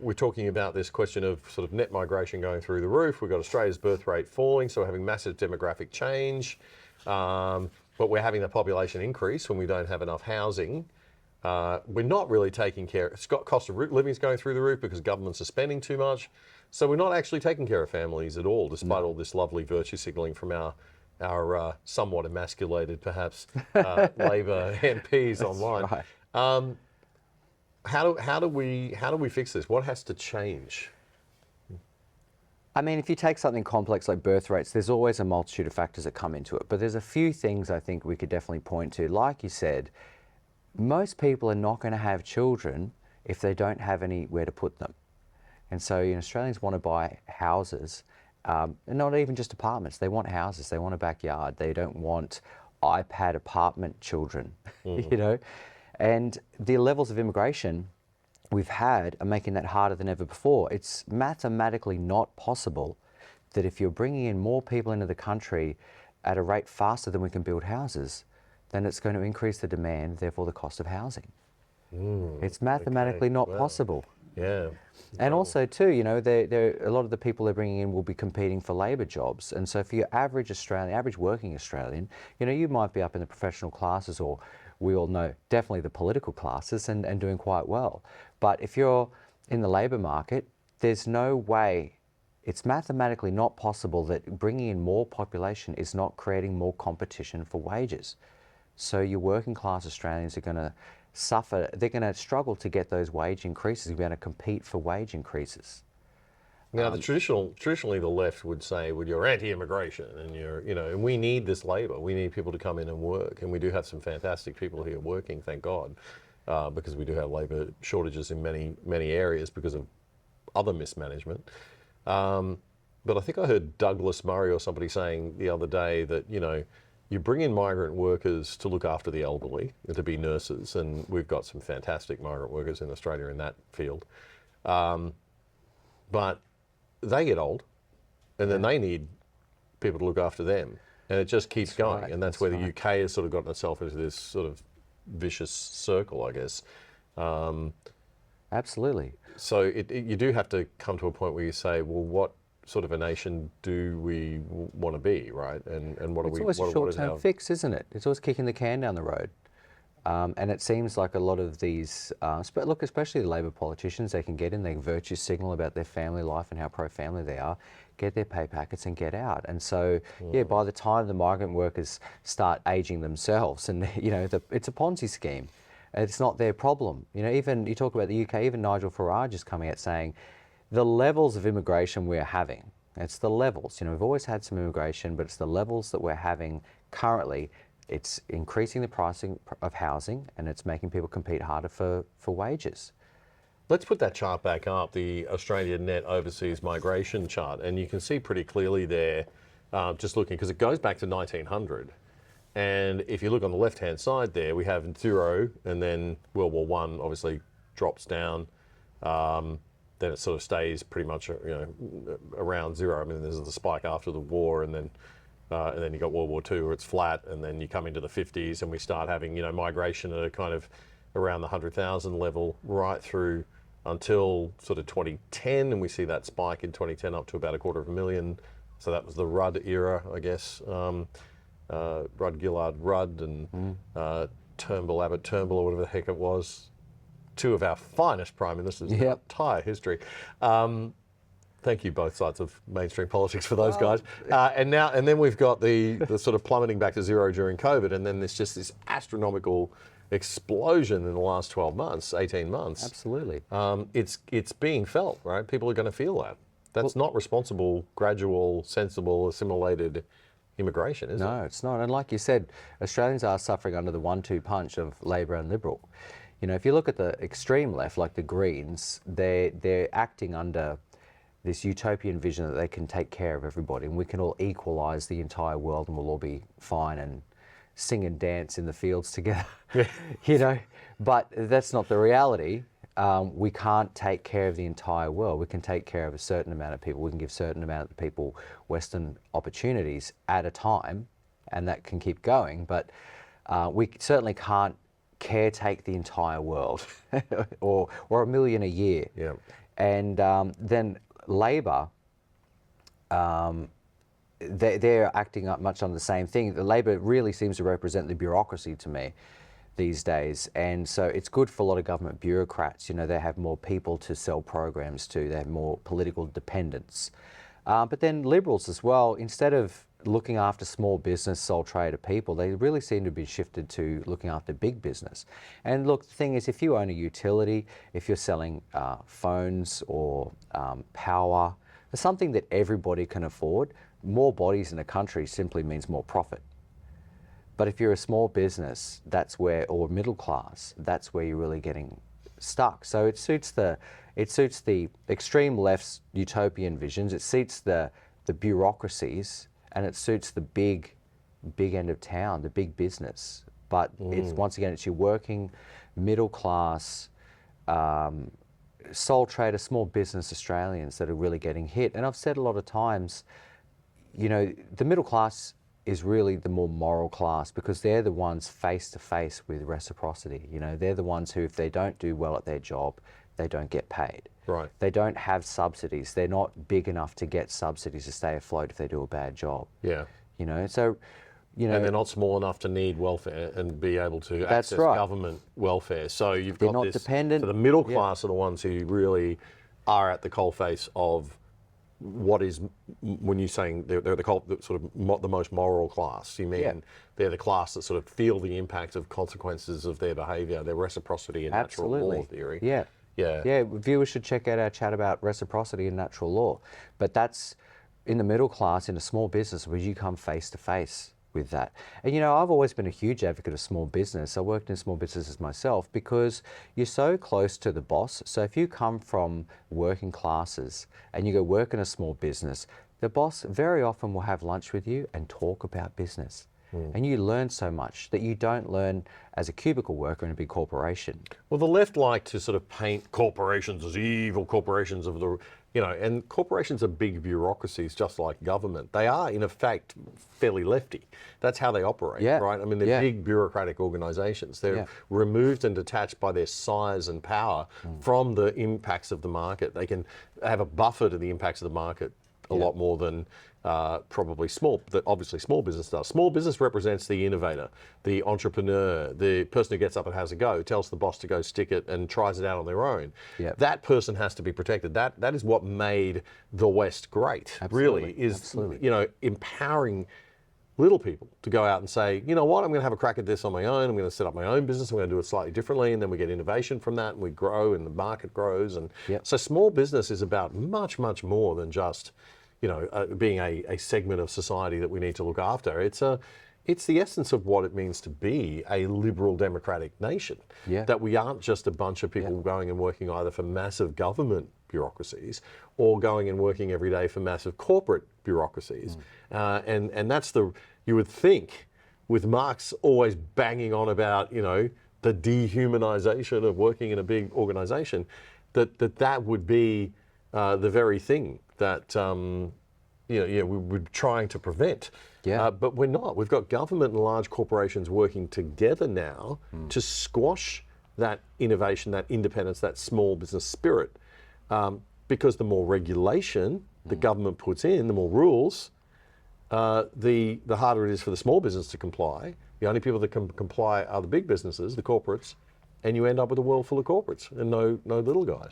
we're talking about this question of sort of net migration going through the roof. We've got Australia's birth rate falling, so we're having massive demographic change. But we're having the population increase when we don't have enough housing. We're not really taking care. Cost of living is going through the roof because governments are spending too much. So we're not actually taking care of families at all, despite all this lovely virtue signalling from our somewhat emasculated, perhaps, Labor MPs online. Right. How do we fix this? What has to change? I mean, if you take something complex like birth rates, there's always a multitude of factors that come into it. But there's a few things I think we could definitely point to. Like you said, most people are not going to have children if they don't have anywhere to put them. And so Australians want to buy houses, and not even just apartments. They want houses. They want a backyard. They don't want iPad apartment children, And the levels of immigration we've had are making that harder than ever before. It's mathematically not possible that if you're bringing in more people into the country at a rate faster than we can build houses, then it's going to increase the demand, therefore the cost of housing. It's mathematically not possible. Yeah. And also too, a lot of the people they're bringing in will be competing for labour jobs. And so for your average Australian, average working Australian, you might be up in the professional classes, or we all know definitely the political classes, and doing quite well. But if you're in the labour market, there's no way, it's mathematically not possible that bringing in more population is not creating more competition for wages. So your working class Australians are going to suffer, they're going to struggle to get those wage increases, we're going to compete for wage increases. Now, traditionally the left would say, well, you're anti-immigration and and we need this labour. We need people to come in and work. And we do have some fantastic people here working, thank God, because we do have labour shortages in many areas because of other mismanagement. But I think I heard Douglas Murray or somebody saying the other day that, you bring in migrant workers to look after the elderly, to be nurses, and we've got some fantastic migrant workers in Australia in that field. But they get old, and then they need people to look after them, and it just keeps going. Right. And that's where the UK has sort of gotten itself into this sort of vicious circle, I guess. Absolutely. So you do have to come to a point where you say, well, what sort of a nation do we want to be, right? And what are we? It's always a short-term fix, isn't it? It's always kicking the can down the road. And it seems like a lot of these, especially the Labor politicians, they can get in, they virtue signal about their family life and how pro-family they are, get their pay packets and get out. And so, by the time the migrant workers start aging themselves, and it's a Ponzi scheme. It's not their problem. Even you talk about the UK, even Nigel Farage is coming out saying, the levels of immigration we're having, it's the levels. We've always had some immigration, but it's the levels that we're having currently. It's increasing the pricing of housing, and it's making people compete harder for wages. Let's put that chart back up, the Australian net overseas migration chart, and you can see pretty clearly there, just looking, because it goes back to 1900. And if you look on the left-hand side there, we have zero, and then World War I obviously drops down. Then it sort of stays pretty much, around zero. I mean, there's the spike after the war, and then you got World War II where it's flat, and then you come into the 50s and we start having, migration at a kind of around the 100,000 level right through until sort of 2010, and we see that spike in 2010 up to about 250,000. So that was the Rudd era, I guess. Rudd Gillard Rudd and Turnbull, Abbott Turnbull, or whatever the heck it was. Two of our finest prime ministers in our entire history. Thank you, both sides of mainstream politics, for those guys. And then we've got the sort of plummeting back to zero during COVID, and then there's just this astronomical explosion in the last 12 months, 18 months. Absolutely. It's being felt, right? People are going to feel that. That's not responsible, gradual, sensible, assimilated immigration, is it? No, it's not. And like you said, Australians are suffering under the 1-2 punch of Labor and Liberal. If you look at the extreme left, like the Greens, they're acting under this utopian vision that they can take care of everybody and we can all equalise the entire world and we'll all be fine and sing and dance in the fields together. But that's not the reality. We can't take care of the entire world. We can take care of a certain amount of people. We can give a certain amount of people Western opportunities at a time, and that can keep going. But we certainly can't caretake the entire world or 1 million a year. Yeah. And then Labor, they're acting up much on the same thing. The Labor really seems to represent the bureaucracy to me these days, and so it's good for a lot of government bureaucrats. You know, they have more people to sell programs to, they have more political dependence. But then Liberals as well, instead of looking after small business, sole trader people, they really seem to be shifted to looking after big business. And look, the thing is, if you own a utility, if you're selling phones or power, something that everybody can afford, more bodies in a country simply means more profit. But if you're a small business, that's where, or middle class, that's where you're really getting stuck. So it suits the extreme left's utopian visions. It suits the bureaucracies, and it suits the big end of town, the big business. But it's, once again, it's your working middle class, sole trader, small business Australians that are really getting hit. And I've said a lot of times, you know, the middle class is really the more moral class, because they're the ones face to face with reciprocity. You know, they're the ones who, if they don't do well at their job, they don't get paid. Right. They don't have subsidies. They're not big enough to get subsidies to stay afloat if they do a bad job. Yeah. You know, so, you know. And they're not small enough to need welfare and be able to That's access right. government welfare. So you've They're got not this. dependent. So the middle class are the ones who really are at the coalface of what is, when you're saying they're the sort of the most moral class, you mean they're the class that sort of feel the impact of consequences of their behaviour, their reciprocity and natural law theory. Yeah. Yeah. Yeah, viewers should check out our chat about reciprocity and natural law. But that's in the middle class, in a small business, where you come face to face with that. And you know, I've always been a huge advocate of small business. I worked in small businesses myself because you're so close to the boss. So if you come from working classes and you go work in a small business, the boss very often will have lunch with you and talk about business. And you learn so much that you don't learn as a cubicle worker in a big corporation. Well, the left like to sort of paint corporations as evil corporations of the, you know, and corporations are big bureaucracies just like government. They are, in effect, fairly lefty. That's how they operate, right? I mean, they're big bureaucratic organisations. They're removed and detached by their size and power from the impacts of the market. They can have a buffer to the impacts of the market a lot more than probably obviously small business does. Small business represents the innovator, the entrepreneur, the person who gets up and has a go, tells the boss to go stick it and tries it out on their own. That person has to be protected. That is what made the West great, really, is you know, empowering little people to go out and say, you know what, I'm going to have a crack at this on my own. I'm going to set up my own business. I'm going to do it slightly differently, and then we get innovation from that, and we grow, and the market grows. And so small business is about much, much more than just, you know, being a segment of society that we need to look after. It's the essence of what it means to be a liberal democratic nation. That we aren't just a bunch of people going and working either for massive government bureaucracies or going and working every day for massive corporate bureaucracies. And that's you would think, with Marx always banging on about, you know, the dehumanization of working in a big organization, that would be the very thing that we're trying to prevent. But we're not. We've got government and large corporations working together now to squash that innovation, that independence, that small business spirit. Because the more regulation the government puts in, the more rules, the harder it is for the small business to comply. The only people that can comply are the big businesses, the corporates, and you end up with a world full of corporates and no little guys.